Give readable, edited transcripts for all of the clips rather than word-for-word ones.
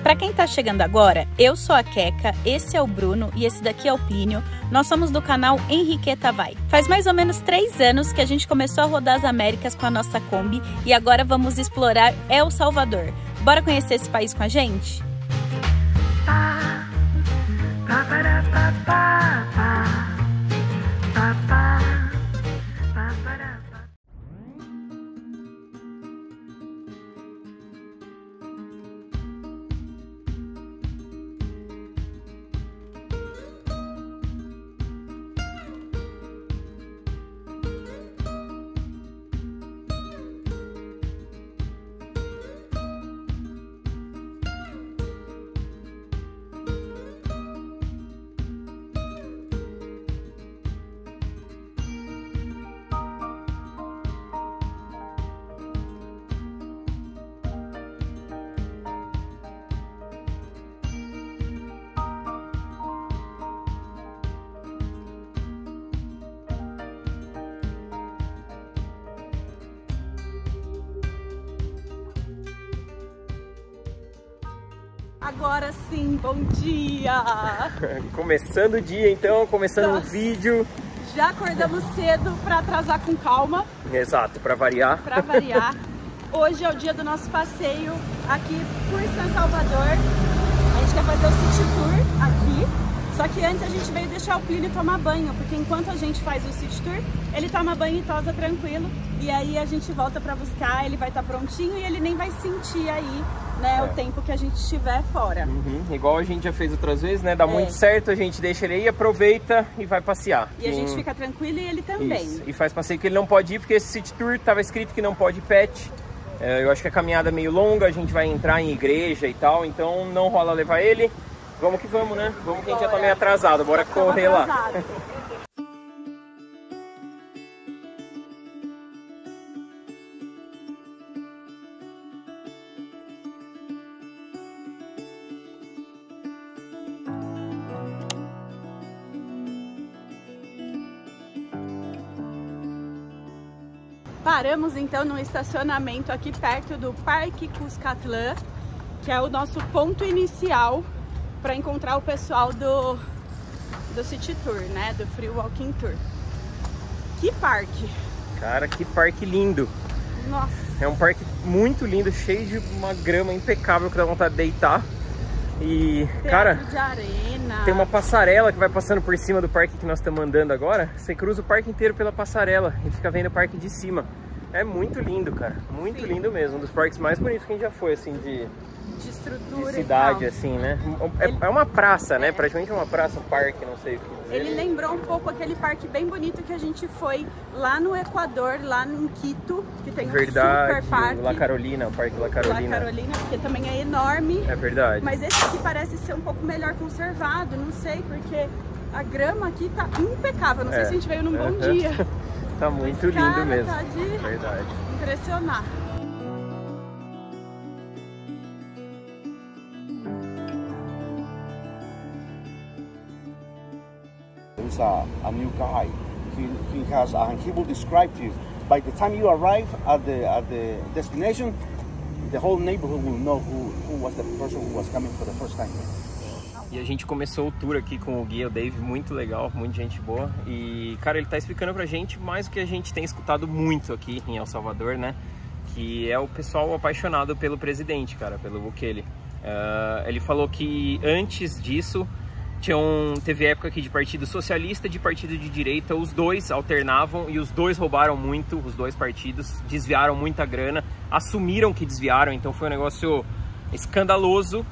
Para quem tá chegando agora, eu sou a Queca, esse é o Bruno e esse daqui é o Plínio. Nós somos do canal Henriqueta Vai. Faz mais ou menos 3 anos que a gente começou a rodar as Américas com a nossa Kombi e agora vamos explorar El Salvador. Bora conhecer esse país com a gente? Agora sim, bom dia! Começando o dia então, começando o vídeo. Já acordamos cedo para atrasar com calma. Exato, para variar. Para variar. Hoje é o dia do nosso passeio aqui por São Salvador. A gente quer fazer o City Tour aqui. Só que antes a gente veio deixar o Plínio tomar banho, porque enquanto a gente faz o City Tour, ele toma banho e tosa tranquilo. E aí a gente volta para buscar, ele vai estar prontinho e ele nem vai sentir aí, né, o tempo que a gente estiver fora. Igual a gente já fez outras vezes, né? Dá muito certo, a gente deixa ele aí, aproveita e vai passear. E a gente fica tranquilo e ele também. Isso. E faz passeio que ele não pode ir, porque esse City Tour tava escrito que não pode pet. Eu acho que a caminhada é meio longa, a gente vai entrar em igreja e tal, então não rola levar ele. Vamos que vamos, né? Vamos que a gente já tá meio atrasado, bora correr lá. Paramos então no estacionamento aqui perto do Parque Cuscatlán, que é o nosso ponto inicial para encontrar o pessoal do City Tour, né? Do Free Walking Tour. Que parque! Cara, que parque lindo! Nossa! É um parque muito lindo, cheio de uma grama impecável que dá vontade de deitar. E, cara, de arena. Tem uma passarela que vai passando por cima do parque que nós estamos andando agora. Você cruza o parque inteiro pela passarela e fica vendo o parque de cima. É muito lindo, cara. Muito lindo mesmo. Um dos parques mais bonitos que a gente já foi, assim, de estrutura, de cidade, assim, né? É uma praça, né? Praticamente uma praça, um parque, não sei o que dizer. Ele lembrou um pouco aquele parque bem bonito que a gente foi lá no Equador, lá em Quito, que tem um super parque. La Carolina, o Parque La Carolina. La Carolina, porque também é enorme. É verdade. Mas esse aqui parece ser um pouco melhor conservado, não sei, porque a grama aqui tá impecável. Não sei se a gente veio num bom dia. Tá muito lindo mesmo. Tá de verdade. Impressionar. There's a new guy. He will describe to you. By the time you arrive at the destination, the whole neighborhood will know who was the person who was coming for the first time. E a gente começou o tour aqui com o guia, o Dave, muito legal, muita gente boa. E, cara, ele tá explicando pra gente mais o que a gente tem escutado muito aqui em El Salvador, né? Que é o pessoal apaixonado pelo presidente, cara, pelo Bukele. Ele falou que antes disso teve época aqui de partido socialista e de partido de direita, os dois alternavam e os dois roubaram muito, os dois partidos, desviaram muita grana, assumiram que desviaram, então foi um negócio escandaloso.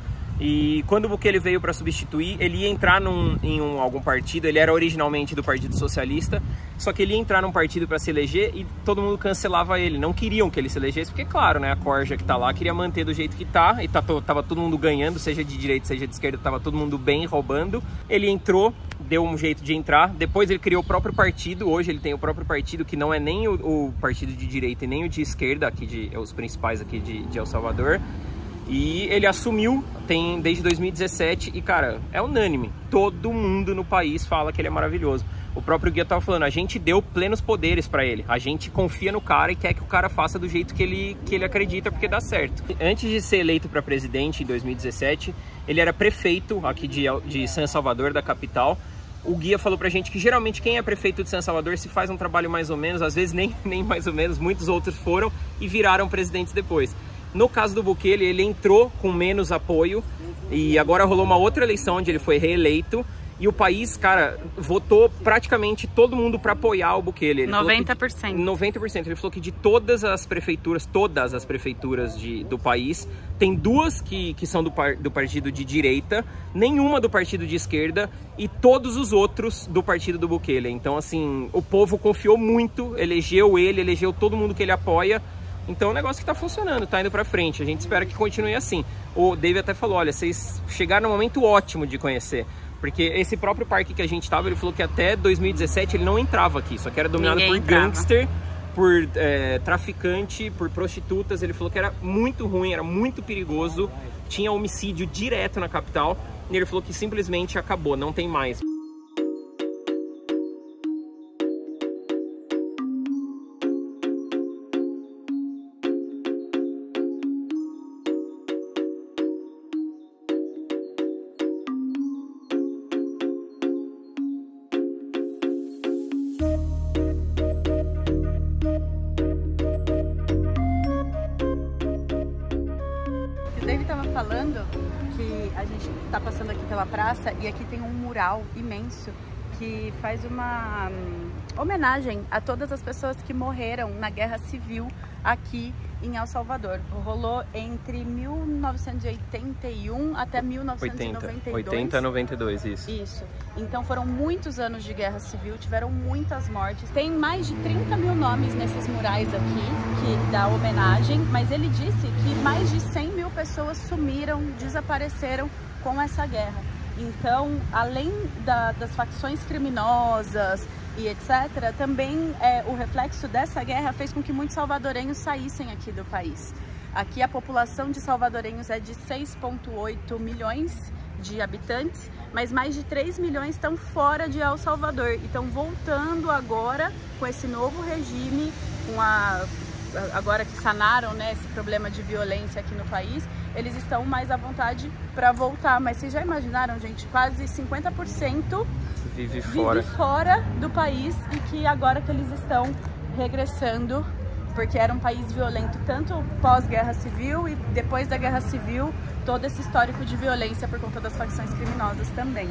E quando o Bukele veio para substituir, ele ia entrar em algum partido, ele era originalmente do Partido Socialista, só que ele ia entrar num partido para se eleger e todo mundo cancelava ele, não queriam que ele se elegesse, porque claro, né, a corja que tá lá queria manter do jeito que tá, e tava todo mundo ganhando, seja de direita, seja de esquerda, tava todo mundo bem, roubando. Ele entrou, deu um jeito de entrar, depois ele criou o próprio partido, hoje ele tem o próprio partido, que não é nem o partido de direita e nem o de esquerda, aqui os principais aqui de El Salvador. E ele assumiu, desde 2017 e, cara, é unânime. Todo mundo no país fala que ele é maravilhoso. o próprio guia tava falando, a gente deu plenos poderes para ele, a gente confia no cara e quer que o cara faça do jeito que ele acredita, porque dá certo. Antes de ser eleito para presidente em 2017, ele era prefeito aqui de San Salvador, da capital. O guia falou pra gente que geralmente quem é prefeito de San Salvador se faz um trabalho mais ou menos, às vezes nem mais ou menos, muitos outros foram e viraram presidentes depois. No caso do Bukele, ele entrou com menos apoio e agora rolou uma outra eleição onde ele foi reeleito e o país, cara, votou praticamente todo mundo para apoiar o Bukele. Ele 90%. 90%. Ele falou que de todas as prefeituras do país, tem duas que são do partido de direita, nenhuma do partido de esquerda e todos os outros do partido do Bukele. Então, assim, o povo confiou muito, elegeu todo mundo que ele apoia. Então é um negócio que tá funcionando, tá indo pra frente. A gente espera que continue assim. O Dave até falou, olha, vocês chegaram num momento ótimo de conhecer. Porque esse próprio parque que a gente tava, ele falou que até 2017 ele não entrava aqui. Só que era dominado por gangster, por traficante, por prostitutas. Ele falou que era muito ruim, era muito perigoso. Tinha homicídio direto na capital. E ele falou que simplesmente acabou, não tem mais. O David estava falando que a gente está passando aqui pela praça e aqui tem um mural imenso que faz uma homenagem a todas as pessoas que morreram na Guerra Civil aqui em El Salvador. Rolou entre 1981 até 1992. 80 a 92, isso. Isso. Então foram muitos anos de guerra civil, tiveram muitas mortes. Tem mais de 30 mil nomes nesses murais aqui, que dá homenagem, mas ele disse que mais de 100 mil pessoas sumiram, desapareceram com essa guerra. Então, além das facções criminosas e etc., também o reflexo dessa guerra fez com que muitos salvadorenhos saíssem aqui do país. Aqui a população de salvadorenhos é de 6,8 milhões de habitantes, mas mais de 3 milhões estão fora de El Salvador e estão voltando agora com esse novo regime, agora que sanaram, né, esse problema de violência aqui no país, eles estão mais à vontade para voltar. Mas vocês já imaginaram, gente, quase 50% vive fora do país e que agora que eles estão regressando, porque era um país violento tanto pós-guerra civil e depois da guerra civil, todo esse histórico de violência por conta das facções criminosas também.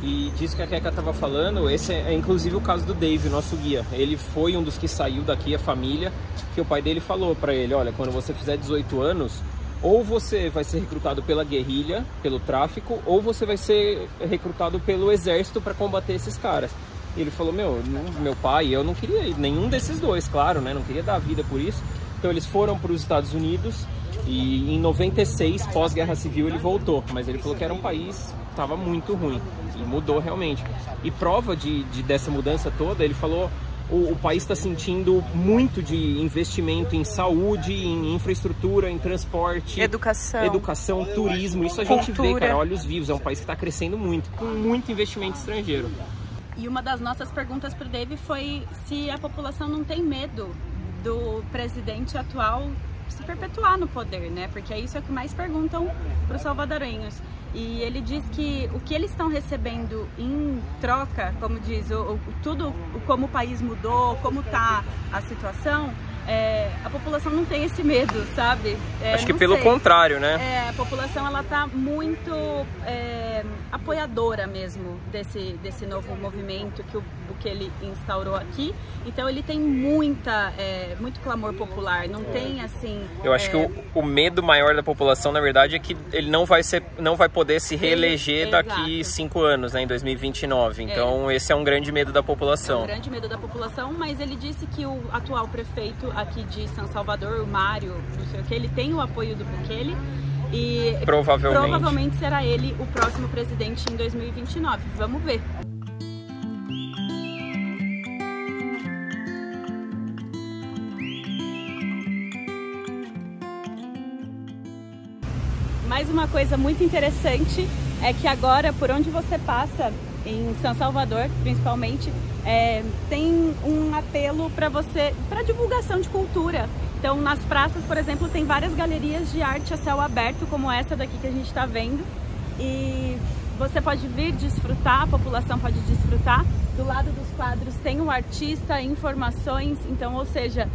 E disso que a Keka estava falando, esse é inclusive o caso do Dave, nosso guia. Ele foi um dos que saiu daqui, a família, que o pai dele falou para ele, olha, quando você fizer 18 anos, ou você vai ser recrutado pela guerrilha, pelo tráfico, ou você vai ser recrutado pelo exército para combater esses caras. E ele falou, meu pai, eu não queria ir, nenhum desses dois, claro, né? Não queria dar a vida por isso. Então eles foram para os Estados Unidos e em 96, pós-guerra civil, ele voltou. Mas ele falou que era um país que estava muito ruim e mudou realmente. E prova dessa mudança toda, ele falou, o país está sentindo muito de investimento em saúde, em infraestrutura, em transporte, educação, turismo. Isso a gente vê, cara, olhos vivos. É um país que está crescendo muito, com muito investimento estrangeiro. E uma das nossas perguntas para o Dave foi se a população não tem medo do presidente atual se perpetuar no poder, né? Porque é isso que mais perguntam para os salvadorenhos. E ele diz que o que eles estão recebendo em troca, como diz, como o país mudou, como está a situação, a população não tem esse medo, sabe? Acho que pelo contrário, né? A população, ela tá muito apoiadora mesmo desse novo movimento que ele instaurou aqui. Então ele tem muito clamor popular, não tem assim... Eu acho que o medo maior da população, na verdade, é que ele não vai poder se reeleger daqui 5 anos, né, em 2029. Então esse é um grande medo da população. É um grande medo da população, mas ele disse que o atual prefeito aqui de San Salvador, o Mário, não sei o que, ele tem o apoio do Bukele e provavelmente será ele o próximo presidente em 2029. Vamos ver. Mais uma coisa muito interessante é que agora, por onde você passa, em São Salvador, principalmente, tem um apelo para divulgação de cultura. Então, nas praças, por exemplo, tem várias galerias de arte a céu aberto, como essa daqui que a gente está vendo. E você pode vir desfrutar, a população pode desfrutar. Do lado dos quadros tem um artista, informações, então, ou seja,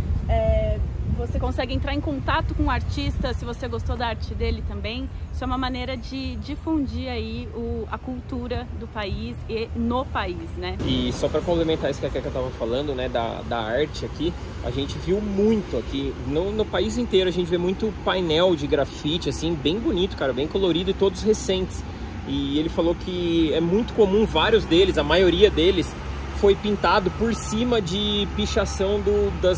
você consegue entrar em contato com o artista se você gostou da arte dele também. Isso é uma maneira de difundir aí a cultura do país e no país, né? E só para complementar isso que a Keka estava falando, né, da arte aqui, a gente viu muito aqui, no país inteiro a gente vê muito painel de grafite, assim, bem bonito, cara, bem colorido e todos recentes. E ele falou que é muito comum, vários deles, a maioria deles, foi pintado por cima de pichação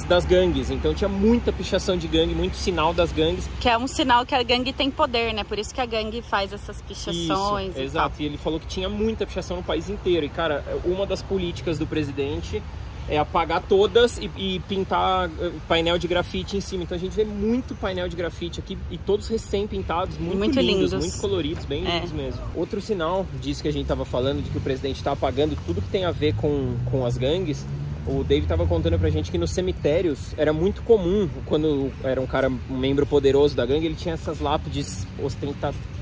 das gangues. Então tinha muita pichação de gangue, muito sinal das gangues. Que é um sinal que a gangue tem poder, né? Por isso que a gangue faz essas pichações. Isso, exato. E ele falou que tinha muita pichação no país inteiro. E, cara, uma das políticas do presidente é apagar todas e pintar painel de grafite em cima. Então a gente vê muito painel de grafite aqui e todos recém-pintados, muito lindos, muito coloridos, bem lindos mesmo. Outro sinal disso que a gente estava falando, de que o presidente está apagando tudo que tem a ver com as gangues, o Dave estava contando pra gente que nos cemitérios era muito comum, quando era um membro poderoso da gangue, ele tinha essas lápides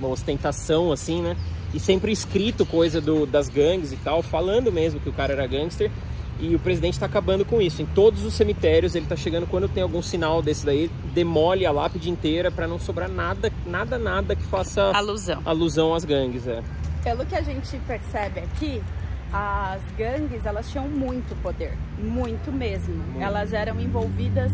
ostentação, assim, né? E sempre escrito coisa das gangues e tal, falando mesmo que o cara era gangster. E o presidente está acabando com isso. Em todos os cemitérios ele está chegando, quando tem algum sinal desse daí, demole a lápide inteira para não sobrar nada que faça alusão às gangues. Pelo que a gente percebe aqui, as gangues, elas tinham muito poder, muito mesmo. Muito. Elas eram envolvidas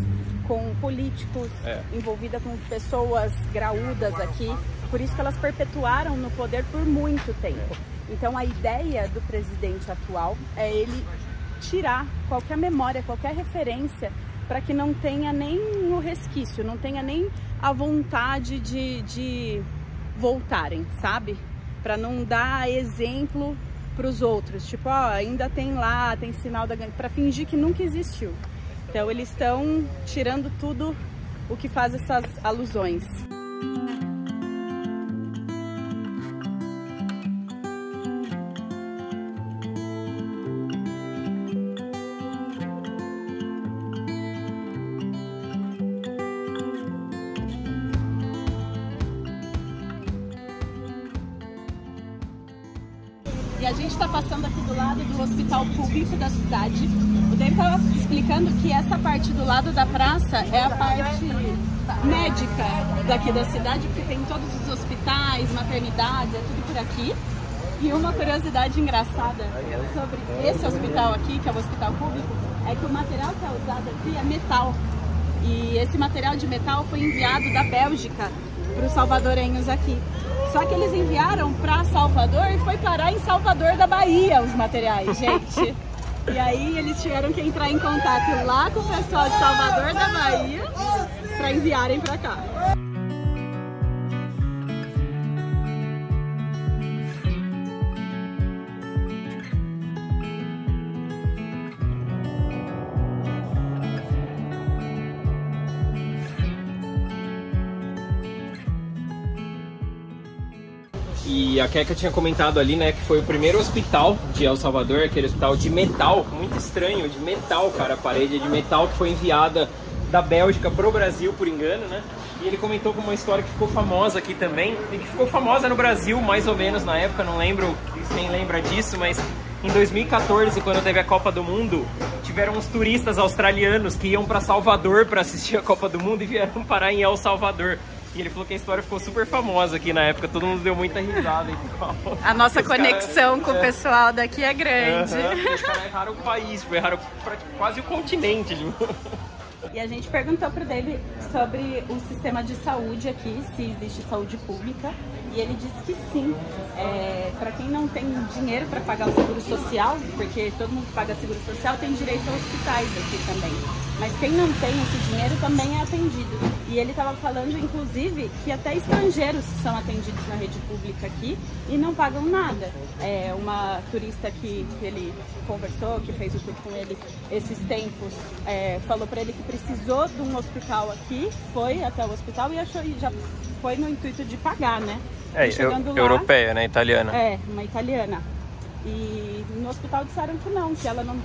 com políticos, envolvidas com pessoas graúdas aqui. Por isso que elas perpetuaram no poder por muito tempo. Então a ideia do presidente atual é ele tirar qualquer memória, qualquer referência, para que não tenha nem o resquício, não tenha nem a vontade de voltarem, sabe? Para não dar exemplo para os outros, tipo, ó, ainda tem lá, tem sinal da gangue, para fingir que nunca existiu. Então eles estão tirando tudo o que faz essas alusões. E a gente está passando aqui do lado do hospital público da cidade. O David estava explicando que essa parte do lado da praça é a parte médica daqui da cidade, porque tem todos os hospitais, maternidades, é tudo por aqui. E uma curiosidade engraçada sobre esse hospital aqui, que é o hospital público, é que o material que é usado aqui é metal. E esse material de metal foi enviado da Bélgica para os salvadorenhos aqui. Só que eles enviaram para Salvador e foi parar em Salvador da Bahia os materiais, gente. E aí eles tiveram que entrar em contato lá com o pessoal de Salvador da Bahia para enviarem para cá. E a Keka tinha comentado ali, né, que foi o primeiro hospital de El Salvador, aquele hospital de metal, muito estranho, de metal, cara, a parede de metal que foi enviada da Bélgica pro Brasil, por engano, né? E ele comentou com uma história que ficou famosa aqui também, e que ficou famosa no Brasil, mais ou menos, na época, não lembro quem lembra disso, mas em 2014, quando teve a Copa do Mundo, tiveram uns turistas australianos que iam para Salvador para assistir a Copa do Mundo e vieram parar em El Salvador. E ele falou que a história ficou super famosa aqui na época, todo mundo deu muita risada e tal. A nossa conexão com o pessoal daqui é grande. Os caras erraram o país, erraram quase o continente. E a gente perguntou para ele sobre o sistema de saúde aqui, se existe saúde pública. E ele disse que sim, para quem não tem dinheiro para pagar o seguro social, porque todo mundo que paga seguro social tem direito a hospitais aqui também. Mas quem não tem esse dinheiro também é atendido. E ele estava falando, inclusive, que até estrangeiros são atendidos na rede pública aqui e não pagam nada. Uma turista que ele conversou, que fez o tour com ele esses tempos, falou para ele que precisou de um hospital aqui, foi até o hospital e achou, já foi no intuito de pagar, né? Europeia, né? Italiana. Uma italiana. E no hospital disseram que não, que ela não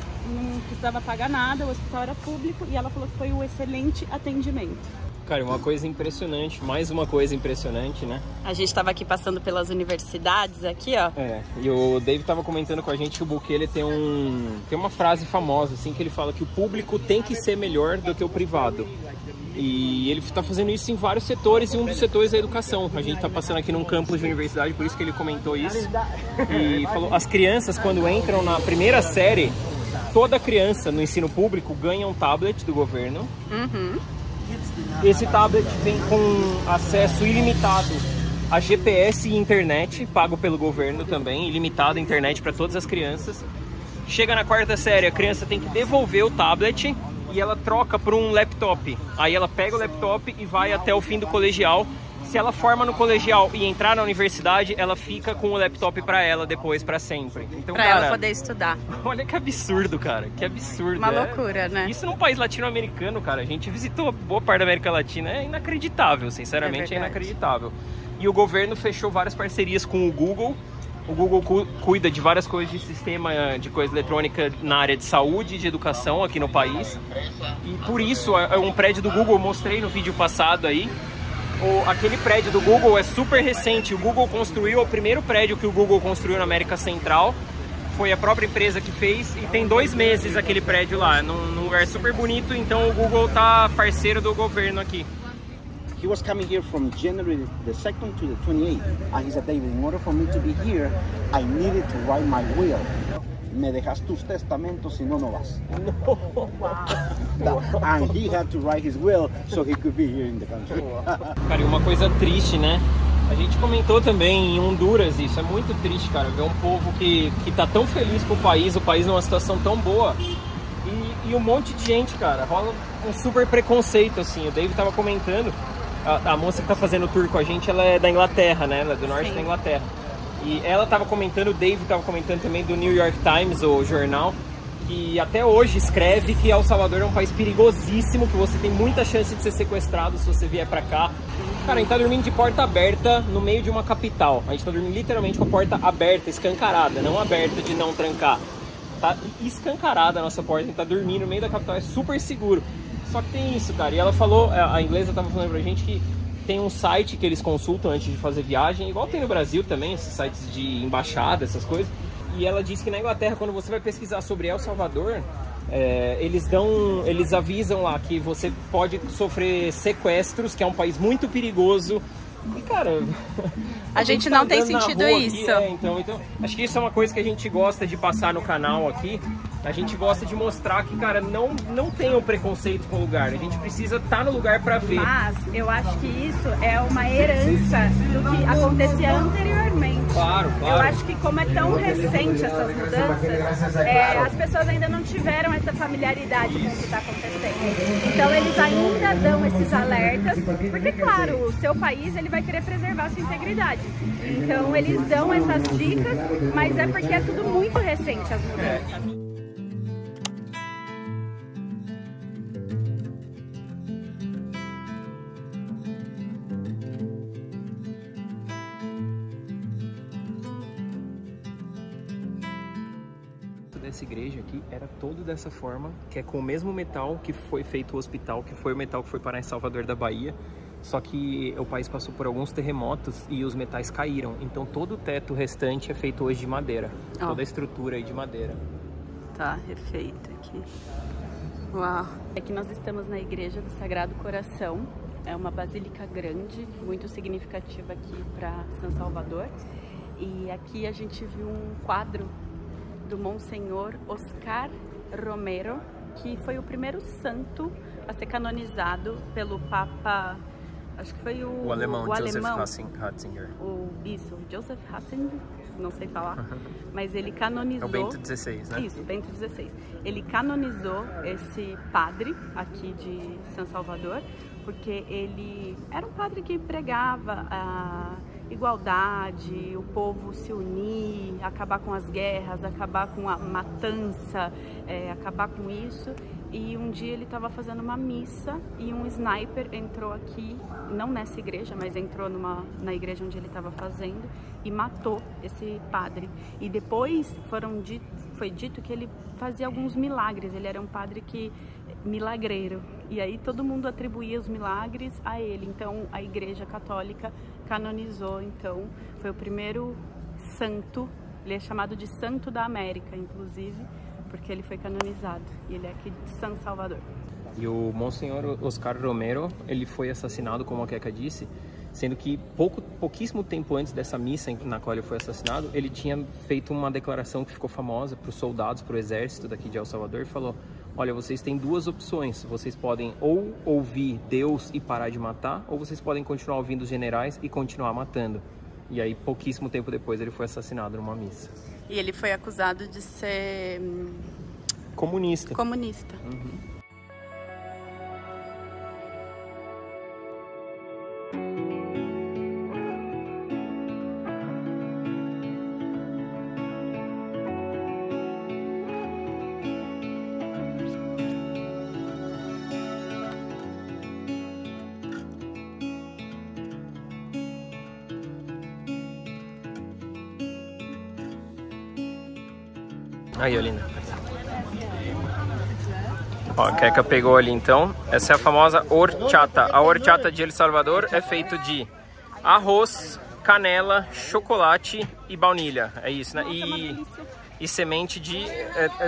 precisava pagar nada, o hospital era público e ela falou que foi um excelente atendimento. Cara, uma coisa impressionante, mais uma coisa impressionante, né? A gente estava aqui passando pelas universidades aqui, ó. E o Dave tava comentando com a gente que o Bukele tem uma frase famosa, assim, que ele fala que o público tem que ser melhor do que o privado. E ele está fazendo isso em vários setores, e um dos setores é a educação. A gente está passando aqui num campus de universidade, por isso que ele comentou isso. E falou, as crianças, quando entram na primeira série, toda criança no ensino público ganha um tablet do governo. Esse tablet vem com acesso ilimitado a GPS e internet, pago pelo governo também, ilimitado a internet para todas as crianças. Chega na quarta série, a criança tem que devolver o tablet e ela troca por um laptop. Aí ela pega o laptop e vai até o fim do colegial. Se ela forma no colegial e entrar na universidade, ela fica com o laptop pra ela depois, pra sempre. Então, pra ela poder estudar. Olha que absurdo, cara. Que absurdo. Uma loucura, né? Isso num país latino-americano, cara. A gente visitou boa parte da América Latina. É inacreditável, sinceramente, é inacreditável. E o governo fechou várias parcerias com o Google. O Google cuida de várias coisas de sistema de coisa eletrônica na área de saúde e de educação aqui no país. E por isso, um prédio do Google, eu mostrei no vídeo passado aí, aquele prédio do Google é super recente. O Google construiu, o primeiro prédio que o Google construiu na América Central foi a própria empresa que fez, e tem 2 meses aquele prédio lá, num lugar super bonito. Então o Google tá parceiro do governo aqui. He was coming here from January the 2nd to the 28th, and he said, David, in order for me to be here, I needed to write my will. Me dejas tus testamentos, si no, no vas. And he had to write his will so he could be here in the country. Cara, e uma coisa triste, né? A gente comentou também em Honduras isso, é muito triste, cara, ver um povo que tá tão feliz com o país numa situação tão boa, e um monte de gente, cara, rola um super preconceito, assim. O David tava comentando, a moça que tá fazendo o tour com a gente, ela é da Inglaterra, né? Ela é do norte da Inglaterra. E ela tava comentando, o Dave tava comentando também do New York Times, o jornal, que até hoje escreve que El Salvador é um país perigosíssimo, que você tem muita chance de ser sequestrado se você vier pra cá. Cara, a gente tá dormindo de porta aberta no meio de uma capital. A gente tá dormindo literalmente com a porta aberta, escancarada, não aberta de não trancar. Tá escancarada a nossa porta, a gente tá dormindo no meio da capital, é super seguro. Só que tem isso, cara, e ela falou, a inglesa tava falando pra gente que tem um site que eles consultam antes de fazer viagem, igual tem no Brasil também, esses sites de embaixada, essas coisas. E ela disse que na Inglaterra, quando você vai pesquisar sobre El Salvador, eles avisam lá que você pode sofrer sequestros, que é um país muito perigoso. E, cara, a gente não tem sentido isso. Aqui, então, acho que isso é uma coisa que a gente gosta de passar no canal aqui. A gente gosta de mostrar que, cara, não tem um preconceito com o lugar. A gente precisa estar no lugar pra ver. Mas eu acho que isso é uma herança do que acontecia anteriormente. Claro. Eu acho que como é tão recente essas mudanças, as pessoas ainda não tiveram essa familiaridade com o que está acontecendo. Então eles ainda dão esses alertas, porque, claro, o seu país ele vai querer preservar a sua integridade. Então eles dão essas dicas, mas é porque é tudo muito recente as mudanças. Dessa igreja aqui era todo dessa forma, que é com o mesmo metal que foi feito o hospital, que foi o metal que foi parar em Salvador da Bahia, só que o país passou por alguns terremotos e os metais caíram, então todo o teto restante é feito hoje de madeira, toda a estrutura aí de madeira. Tá refeito aqui. Uau! Aqui nós estamos na Igreja do Sagrado Coração, é uma basílica grande, muito significativa aqui para São Salvador, e aqui a gente viu um quadro do Monsenhor Oscar Romero, que foi o primeiro santo a ser canonizado pelo Papa, acho que foi o alemão Joseph Ratzinger. Isso, Joseph Ratzinger, não sei falar, mas ele canonizou... É o Bento XVI, né? Isso, Bento XVI. Ele canonizou esse padre aqui de São Salvador, porque ele era um padre que pregava a igualdade, o povo se unir, acabar com as guerras, acabar com a matança, acabar com isso. e um dia ele estava fazendo uma missa e um sniper entrou aqui, não nessa igreja, mas entrou na igreja onde ele estava fazendo e matou esse padre. E depois foi dito que ele fazia alguns milagres, ele era um padre milagreiro. E aí todo mundo atribuía os milagres a ele. Então a Igreja Católica canonizou, então foi o primeiro santo, ele é chamado de Santo da América, inclusive, porque ele foi canonizado, e ele é aqui de San Salvador. E o Monsenhor Oscar Romero, ele foi assassinado, como a Keka disse, sendo que pouquíssimo tempo antes dessa missa na qual ele foi assassinado, ele tinha feito uma declaração que ficou famosa para os soldados, para o exército daqui de El Salvador, e falou: olha, vocês têm duas opções, vocês podem ou ouvir Deus e parar de matar, ou vocês podem continuar ouvindo os generais e continuar matando. E aí, pouquíssimo tempo depois, ele foi assassinado numa missa. E ele foi acusado de ser... comunista. Comunista. Uhum. Aí, Olinda. Ó, a Keka pegou ali então. Essa é a famosa horchata. A horchata de El Salvador é feito de arroz, canela, chocolate e baunilha. É isso, né? E semente de...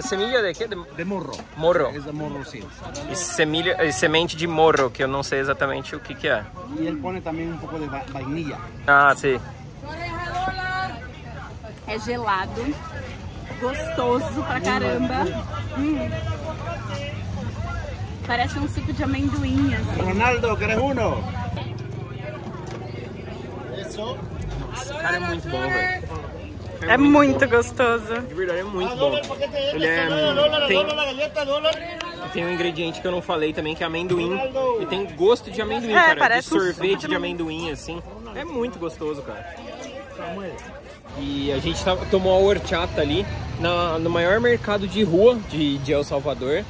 semilha de quê? De morro. Morro. É de morro, sim. E semente de morro, que eu não sei exatamente o que é. E ele põe também um pouco de vainilla. Ah, sim. É gelado. Gostoso pra caramba. Parece um suco de amendoim, assim. Ronaldo, queres uno? Esse cara é muito bom, velho. É muito gostoso. De verdade, é muito bom. Ele tem um ingrediente que eu não falei também, que é amendoim. E tem gosto de amendoim, cara. Parece de sorvete de amendoim, assim. É muito gostoso, cara. E a gente tomou a horchata ali no maior mercado de rua de El Salvador,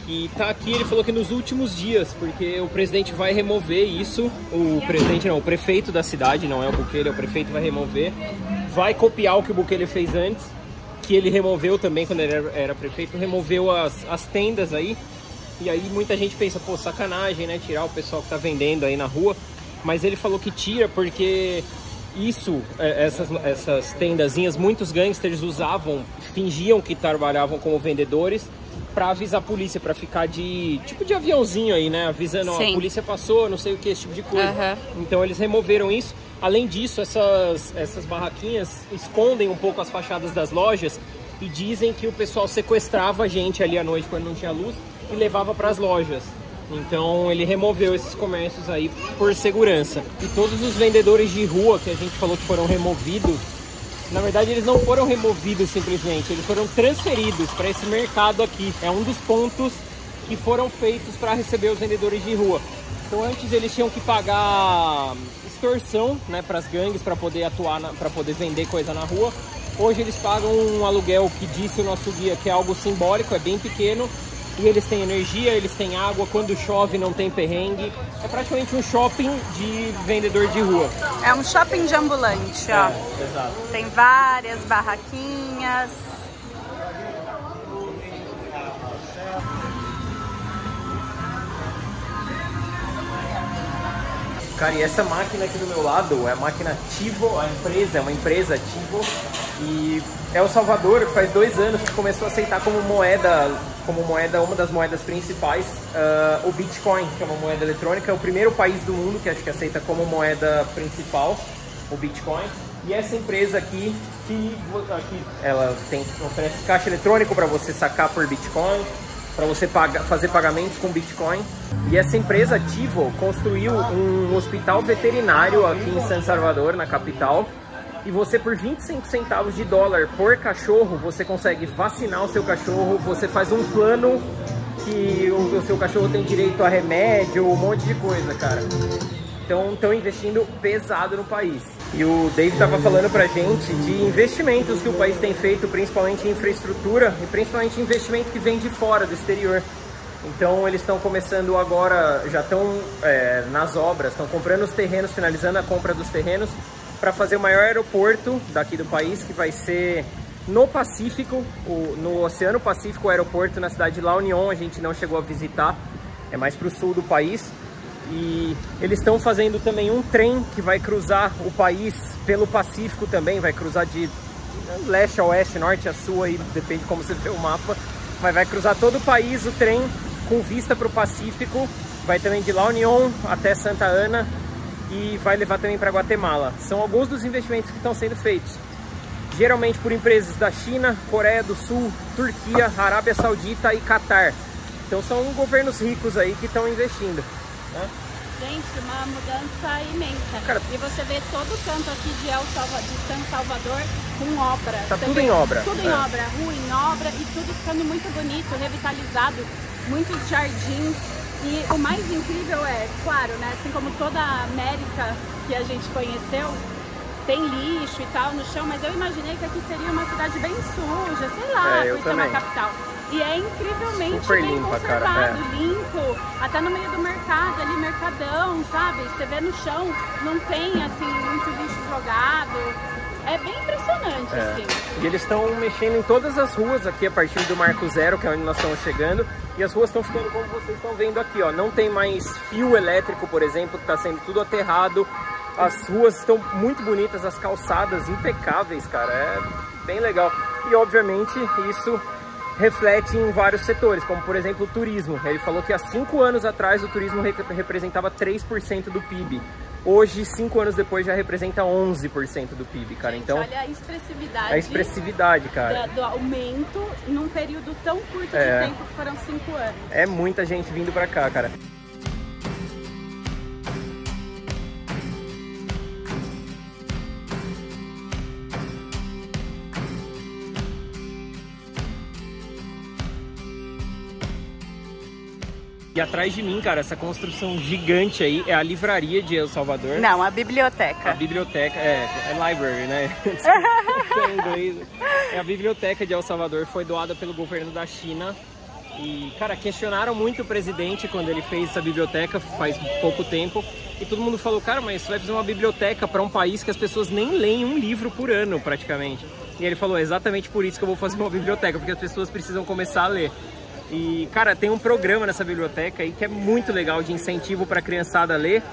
que tá aqui. Ele falou que nos últimos dias, porque o presidente vai remover isso. O presidente não, o prefeito da cidade, não é o Bukele, é o prefeito, vai remover. Vai copiar o que o Bukele fez antes, que ele removeu também quando ele era prefeito, removeu as tendas aí. E aí muita gente pensa, pô, sacanagem, né, tirar o pessoal que tá vendendo aí na rua. Mas ele falou que tira porque... essas tendazinhas, muitos gangsters usavam, fingiam que trabalhavam como vendedores para avisar a polícia, para ficar de tipo de aviãozinho aí, né? Avisando, ó, a polícia passou, não sei o que, esse tipo de coisa. Então eles removeram isso. Além disso, essas barraquinhas escondem um pouco as fachadas das lojas e dizem que o pessoal sequestrava a gente ali à noite quando não tinha luz e levava para as lojas. Então ele removeu esses comércios aí por segurança. E todos os vendedores de rua que a gente falou que foram removidos, na verdade eles não foram removidos simplesmente, eles foram transferidos para esse mercado aqui. É um dos pontos que foram feitos para receber os vendedores de rua. Então antes eles tinham que pagar extorsão, né, para as gangues, para poder atuar, para poder vender coisa na rua. Hoje eles pagam um aluguel que disse o nosso guia que é algo simbólico, é bem pequeno. E eles têm energia, eles têm água, quando chove não tem perrengue. É praticamente um shopping de vendedor de rua. É um shopping de ambulante, ó. Exato. Tem várias barraquinhas. Cara, e essa máquina aqui do meu lado é a máquina Tivo, é uma empresa Tivo. E El Salvador faz 2 anos que começou a aceitar como moeda, uma das moedas principais, o Bitcoin, que é uma moeda eletrônica. É o primeiro país do mundo que acho que aceita como moeda principal o Bitcoin. E essa empresa aqui ela oferece caixa eletrônico para você sacar por Bitcoin, para você fazer pagamentos com Bitcoin. E essa empresa Tivo construiu um hospital veterinário aqui em San Salvador, na capital. E você, por 25 centavos de dólar por cachorro, você consegue vacinar o seu cachorro. Você faz um plano que o seu cachorro tem direito a remédio, um monte de coisa, cara. Então estão investindo pesado no país. E o Dave estava falando pra gente de investimentos que o país tem feito, principalmente em infraestrutura e principalmente investimento que vem de fora, do exterior. Então eles estão começando agora, já estão nas obras, estão comprando os terrenos, finalizando a compra dos terrenos para fazer o maior aeroporto daqui do país, que vai ser no Pacífico, no Oceano Pacífico, o aeroporto na cidade de La Unión. A gente não chegou a visitar, é mais para o sul do país. E eles estão fazendo também um trem que vai cruzar o país pelo Pacífico também, vai cruzar de leste a oeste, norte a sul, aí depende de como você vê o mapa, mas vai cruzar todo o país o trem com vista para o Pacífico, vai também de La Unión até Santa Ana e vai levar também para Guatemala. São alguns dos investimentos que estão sendo feitos, geralmente por empresas da China, Coreia do Sul, Turquia, Arábia Saudita e Catar. Então são governos ricos aí que estão investindo, né? Gente, uma mudança imensa. Cara, e você vê todo o canto aqui de São Salvador com obra. Tá você tudo vê em obra. Tudo em obra, rua em obra e tudo ficando muito bonito, revitalizado, muitos jardins. E o mais incrível é, claro, né, assim como toda a América que a gente conheceu, tem lixo e tal no chão, mas eu imaginei que aqui seria uma cidade bem suja, sei lá, por ser uma capital. E é incrivelmente super bem limpa, conservado, cara, limpo, até no meio do mercado, ali, mercadão, sabe? Você vê no chão, não tem, assim, muito lixo jogado. É bem impressionante, assim. E eles estão mexendo em todas as ruas aqui a partir do Marco Zero, que é onde nós estamos chegando. E as ruas estão ficando como vocês estão vendo aqui, ó. Não tem mais fio elétrico, por exemplo, que está sendo tudo aterrado. As ruas estão muito bonitas, as calçadas impecáveis, cara. É bem legal. E, obviamente, isso reflete em vários setores, como por exemplo o turismo. Ele falou que há 5 anos atrás o turismo representava 3% do PIB. Hoje, 5 anos depois, já representa 11% do PIB, cara. Gente, então, olha a expressividade. A expressividade, cara. Do aumento num período tão curto de tempo, que foram 5 anos. É muita gente vindo pra cá, cara. E atrás de mim, cara, essa construção gigante aí é a livraria de El Salvador. Não, a biblioteca. A biblioteca, é library, né? É a biblioteca de El Salvador, foi doada pelo governo da China. E, cara, questionaram muito o presidente quando ele fez essa biblioteca faz pouco tempo. E todo mundo falou, cara, mas você vai fazer uma biblioteca para um país que as pessoas nem leem um livro por ano, praticamente. E ele falou, é exatamente por isso que eu vou fazer uma biblioteca, porque as pessoas precisam começar a ler. E, cara, tem um programa nessa biblioteca aí que é muito legal, de incentivo para a criançada a ler,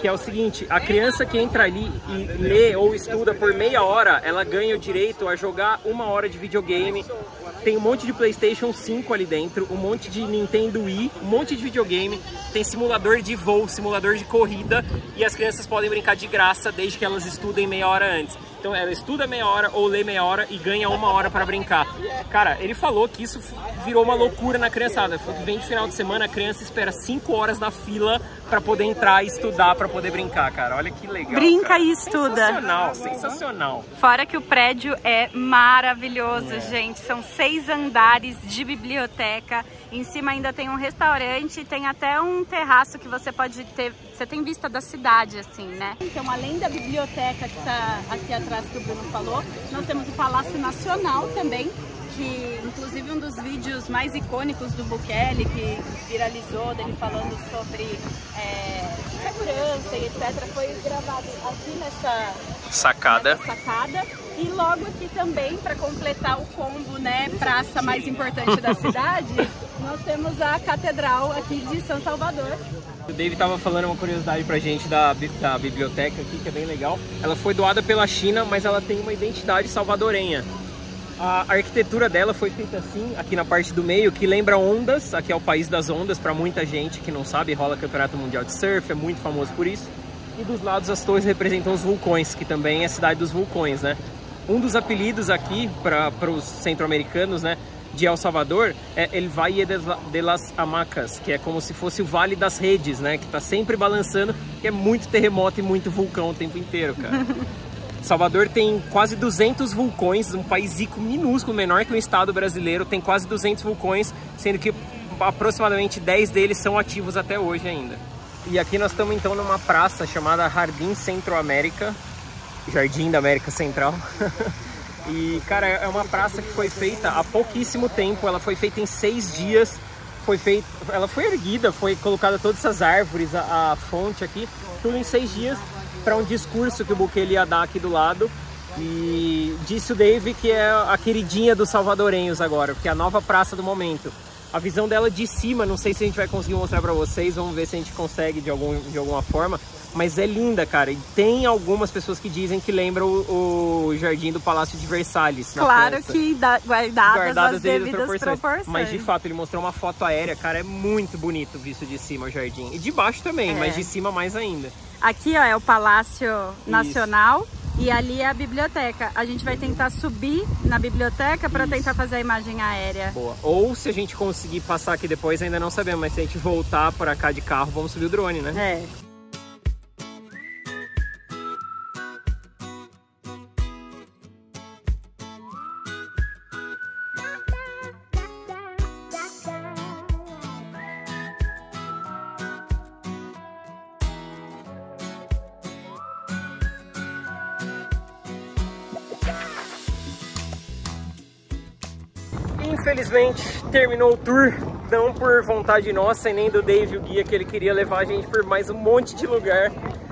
que é o seguinte: a criança que entra ali e lê ou estuda por meia hora, ela ganha o direito a jogar 1 hora de videogame. Tem um monte de PlayStation 5 ali dentro, um monte de Nintendo Wii, um monte de videogame, tem simulador de voo, simulador de corrida, e as crianças podem brincar de graça desde que elas estudem meia hora antes. Então ela estuda meia hora ou lê meia hora e ganha 1 hora para brincar. Cara, ele falou que isso virou uma loucura na criançada. Falou que vem de final de semana, a criança espera 5 horas na fila para poder entrar e estudar, para poder brincar, cara. Olha que legal. Brinca, cara, e estuda. Sensacional, sensacional. Fora que o prédio é maravilhoso, gente. São 6 andares de biblioteca. Em cima ainda tem um restaurante, tem até um terraço que você pode ter. Você tem vista da cidade, assim, né? Então, além da biblioteca que tá aqui atrás, que o Bruno falou, nós temos o Palácio Nacional também, que inclusive um dos vídeos mais icônicos do Bukele, que viralizou, dele falando sobre segurança e etc., foi gravado aqui nessa sacada. E logo aqui também, para completar o combo, né, praça mais importante da cidade, nós temos a Catedral aqui de São Salvador. O Dave estava falando uma curiosidade pra gente da biblioteca aqui, que é bem legal. Ela foi doada pela China, mas ela tem uma identidade salvadorenha. A arquitetura dela foi feita assim, aqui na parte do meio, que lembra ondas. Aqui é o país das ondas, para muita gente que não sabe, rola Campeonato Mundial de Surf, é muito famoso por isso. E dos lados as torres representam os vulcões, que também é a cidade dos vulcões, né? Um dos apelidos aqui para os centro-americanos, né, de El Salvador é El Valle de las Hamacas, que é como se fosse o Vale das Redes, né, que tá sempre balançando, que é muito terremoto e muito vulcão o tempo inteiro, cara. Salvador tem quase 200 vulcões, um país minúsculo, menor que um estado brasileiro, tem quase 200 vulcões, sendo que aproximadamente 10 deles são ativos até hoje ainda. E aqui nós estamos então numa praça chamada Jardim Centro-América, Jardim da América Central. E, cara, é uma praça que foi feita há pouquíssimo tempo, ela foi feita em 6 dias. foi feita, ela foi erguida, foi colocada todas essas árvores, a fonte aqui, tudo em 6 dias, para um discurso que o Bukele ia dar aqui do lado. E disse o Dave que é a queridinha dos salvadorenhos agora, porque é a nova praça do momento. A visão dela de cima, não sei se a gente vai conseguir mostrar para vocês, vamos ver se a gente consegue de alguma forma, mas é linda, cara. E tem algumas pessoas que dizem que lembra o jardim do Palácio de Versalhes. Claro França. Que guardadas as devidas proporções. Mas de fato ele mostrou uma foto aérea, cara, é muito bonito visto de cima o jardim. E de baixo também, mas de cima mais ainda. Aqui, ó, é o Palácio Nacional. E ali é a biblioteca. A gente vai tentar subir na biblioteca para tentar fazer a imagem aérea. Boa. Ou se a gente conseguir passar aqui depois, ainda não sabemos. Mas se a gente voltar para cá de carro, vamos subir o drone, né? É. Infelizmente terminou o tour, não por vontade nossa e nem do Dave, o guia, que ele queria levar a gente por mais um monte de lugar.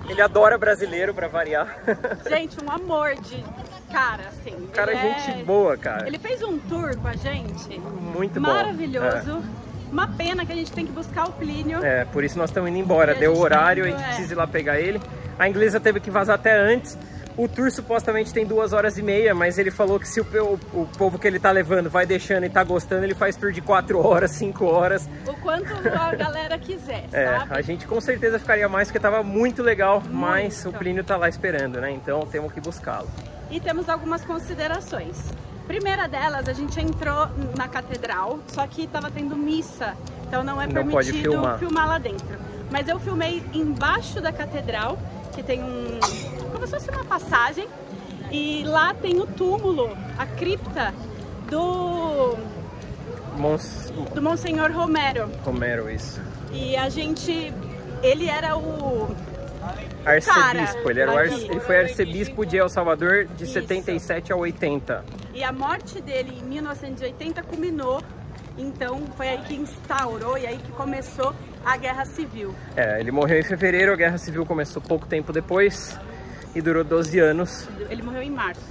Ele adora brasileiro, pra variar. Gente, um amor de cara, assim. Cara, gente boa, cara. Ele fez um tour com a gente. Muito bom. Maravilhoso. Uma pena que a gente tem que buscar o Plínio. É, por isso nós estamos indo embora. Deu o horário, a gente precisa ir lá pegar ele. A inglesa teve que vazar até antes. O tour supostamente tem 2h30, mas ele falou que se o povo que ele tá levando vai deixando e tá gostando, ele faz tour de 4 horas, 5 horas. O quanto a galera quiser, sabe? A gente com certeza ficaria mais, porque tava muito legal, mas o Plínio tá lá esperando, né? Então temos que buscá-lo. E temos algumas considerações. Primeira delas, a gente entrou na catedral, só que tava tendo missa, então não é permitido filmar lá dentro. Mas eu filmei embaixo da catedral, que tem como se fosse uma passagem, e lá tem o túmulo, a cripta do Monsenhor Romero. Romero, isso. E ele era o arcebispo, ele foi arcebispo de El Salvador de 77 a 80. E a morte dele em 1980 culminou, então foi aí que instaurou e aí que começou a Guerra Civil. Ele morreu em fevereiro, a Guerra Civil começou pouco tempo depois e durou 12 anos. Ele morreu em março.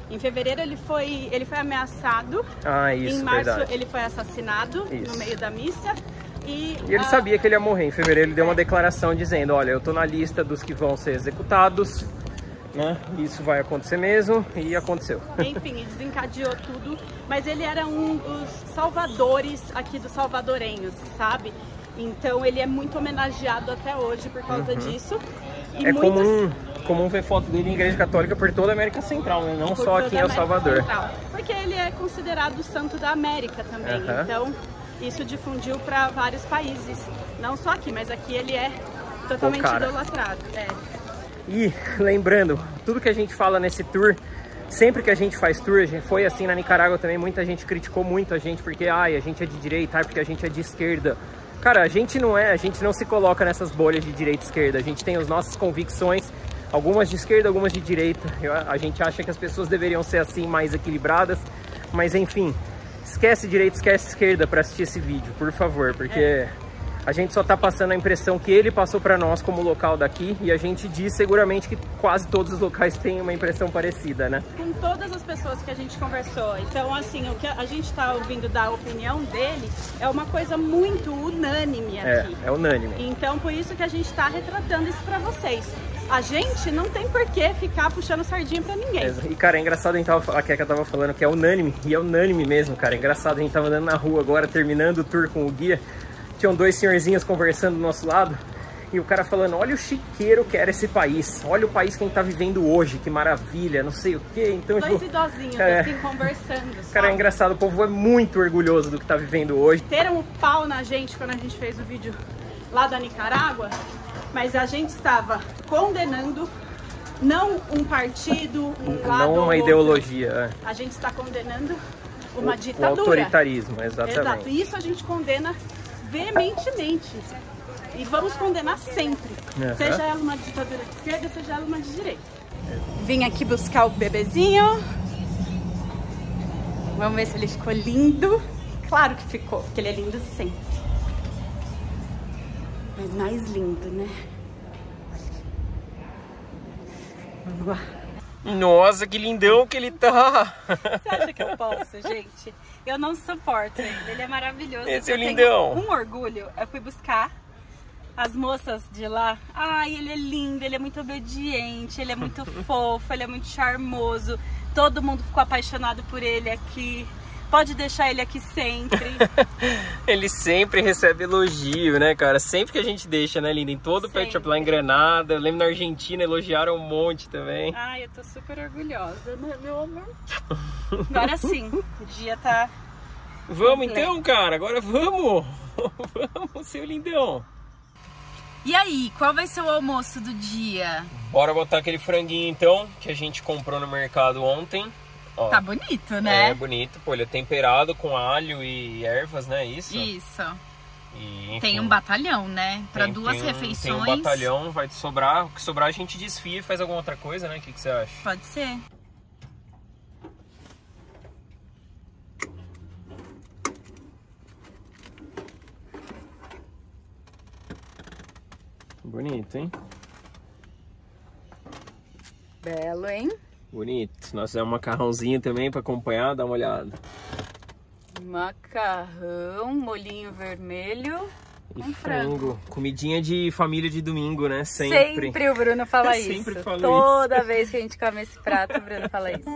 Em fevereiro ele foi ameaçado. Isso, em março verdade. Ele foi assassinado no meio da missa. E ele sabia que ele ia morrer. Em fevereiro ele deu uma declaração dizendo: olha, eu tô na lista dos que vão ser executados, né? Isso vai acontecer mesmo, e aconteceu. Enfim, desencadeou tudo. Mas ele era um dos salvadores aqui dos salvadorenhos, sabe? Então ele é muito homenageado até hoje por causa disso. E comum ver foto dele em igreja católica por toda a América Central, né? Não só aqui em El Salvador. Porque ele é considerado o santo da América também. Então isso difundiu para vários países. Não só aqui, mas aqui ele é totalmente idolatrado. E lembrando, tudo que a gente fala nesse tour, sempre que a gente faz tour, a gente foi assim na Nicarágua também, muita gente criticou muito a gente porque a gente é de direita, porque a gente é de esquerda. Cara, a gente não se coloca nessas bolhas de direita e esquerda, a gente tem as nossas convicções, algumas de esquerda, algumas de direita. A gente acha que as pessoas deveriam ser assim, mais equilibradas, mas enfim, esquece direita, esquece esquerda para assistir esse vídeo, por favor, porque a gente só tá passando a impressão que ele passou para nós como local daqui, e a gente diz seguramente que quase todos os locais têm uma impressão parecida, né? Com todas as pessoas que a gente conversou. Então, assim, o que a gente tá ouvindo da opinião dele é uma coisa muito unânime aqui. É unânime. Então, por isso que a gente tá retratando isso para vocês. A gente não tem por que ficar puxando sardinha pra ninguém. E, cara, é engraçado, a Keka tava falando que é unânime, e é unânime mesmo, cara. É engraçado, a gente tava andando na rua agora, terminando o tour com o guia. Tinham 2 senhorzinhos conversando do nosso lado, e o cara falando: olha o chiqueiro que era esse país, olha o país que a gente tá vivendo hoje, que maravilha, não sei o que. Então, 2 idosinhos assim conversando, sabe? Cara, é engraçado, o povo é muito orgulhoso do que tá vivendo hoje. Teram o pau na gente quando a gente fez o vídeo lá da Nicarágua, mas a gente estava condenando não um partido, um lado não uma ideologia. A gente está condenando uma ditadura. O autoritarismo, exatamente. Exato, e isso a gente condena veementemente. E vamos condenar sempre. Seja ela uma ditadura de esquerda, seja ela uma de direita. Vim aqui buscar o bebezinho. Vamos ver se ele ficou lindo. Claro que ficou, porque ele é lindo sempre. Mas mais lindo, né? Vamos lá. Nossa, que lindão que ele tá! Você acha que eu posso, gente? Eu não suporto ele, ele é maravilhoso. Esse é o Eu lindão. tenho um orgulho, eu fui buscar as moças de lá. Ai, ele é lindo, ele é muito obediente, ele é muito fofo, ele é muito charmoso. Todo mundo ficou apaixonado por ele aqui. Pode deixar ele aqui sempre. Ele sempre recebe elogio, né, cara? Sempre que a gente deixa, né, linda? Em todo o pet shop lá em Granada. Eu lembro na Argentina, elogiaram um monte também. Ai, eu tô super orgulhosa, né, meu amor? Agora sim, o dia tá... Vamos então, cara, agora vamos! Vamos, seu lindão! E aí, qual vai ser o almoço do dia? Bora botar aquele franguinho então, que a gente comprou no mercado ontem. Ó, tá bonito, né? É bonito, pô, ele é temperado com alho e ervas, né? Isso? Isso. E, enfim, tem um batalhão, né? Para duas refeições. Tem um batalhão, vai sobrar. O que sobrar a gente desfia e faz alguma outra coisa, né? O que você acha? Pode ser. Bonito, hein? Belo, hein? Bonito. Nós fizemos um macarrãozinho também para acompanhar, dá uma olhada. Macarrão, molhinho vermelho e com frango. Comidinha de família de domingo, né? Sempre. Sempre o Bruno fala isso. Sempre falo Toda vez que a gente come esse prato, o Bruno fala isso.